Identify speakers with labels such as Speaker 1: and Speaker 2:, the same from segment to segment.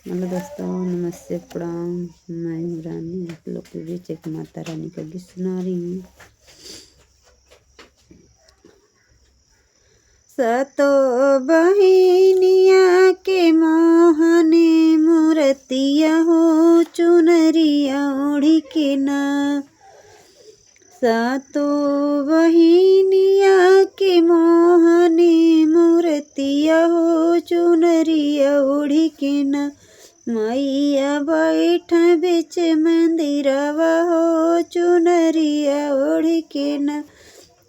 Speaker 1: Hello दोस्तों, नमस्ते, प्रणाम। मैं हूँ रानी, आप लोग के बीच एक माता रानी का गीत सुना रही हूँ। सतो बहिनिया के मोहने मूर्तिया हो चुनरिया ओढ़ी के ना। सतो बहिनिया के मोहने मूर्तिया हो चुनरिया ओढ़ी के ना। मैया बैठ बिच मंदिरवा हो चुनरिया ओढ़ी के ना।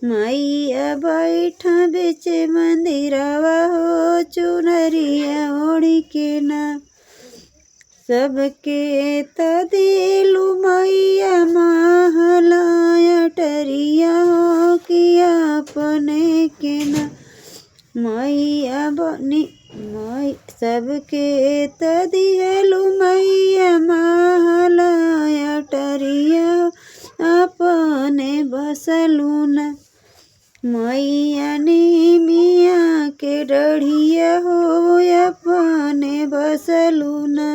Speaker 1: मैया बैठ बिच मंदिरवा हो चुनरिया ओढ़ी के ना। सबके तदिलु मैया महलाया टरिया हो किया अपने के ना। मैया बनी सबके तदिलु मैया महलाया टरिया अपने बसलू ना। मैया निमिया के डढ़िया हो अपने बसलू ना।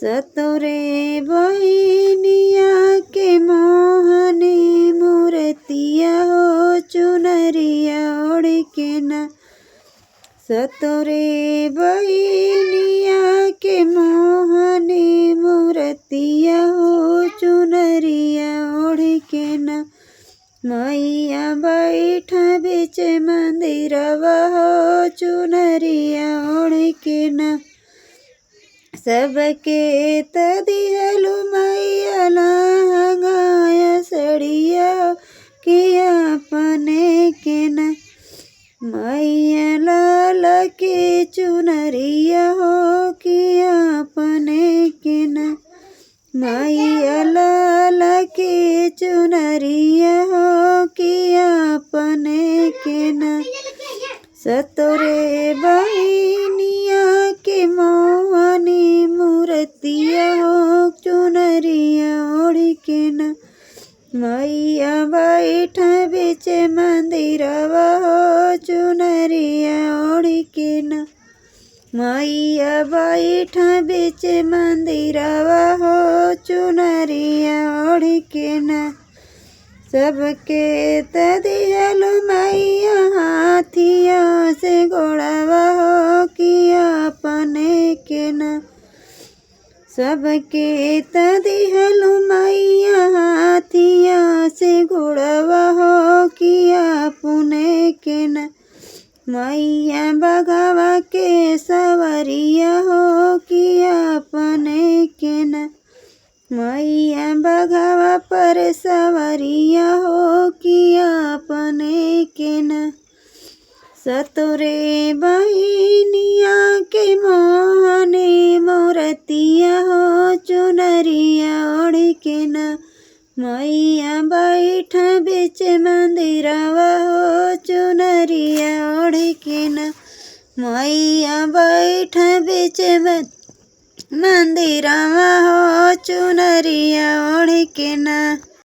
Speaker 1: सतोरे बहिनिया के मोहने मूर्तिया हो चुनरिया ओढ़ के ना। सतोरे बहिनिया के मोहने मूर्तिया हो चुनरिया ओढ़ के ना। मैया बैठ बिच मंदिरवा हो चुनरिया ओढ़ के ना। सबके तदिहलु मैया लहंगाया सड़िया किया अपने के ना। मैया लाल के चुनरिया हो किया अपने के ना। मैया लाल के चुनरिया हो किया अपने के ना। सतोरे बहिनिया के मोहनी मूर्तिया हो चुनरिया ओढ़ के ना। मैया बैठ बिच मंदिरवा हो चुनरिया ओढ़ के ना। मैया बैठ बिच मंदिरवा हो चुनरिया ओढ़ के ना। सबके तदिहलु मैया हाथिया से गोड़वा हो किया अपने के ना। सबके तदिहलु मैया हाथिया से गोड़वा हो किया अपने के ना। मैया बघवा के सवरिया हो किया अपने के ना। मैया बघवा पर सवरिया हो किया अपने के ना। सतोरे बहिनिया के मोहने मूर्तिया हो चुनरिया ओढ़ के ना। मैया बैठ बिच मंदिरवा हो चुनरिया ओढ़ के ना। मैया बैठ बिच मंदिरवा हो चुनरिया ओढ़ के ना।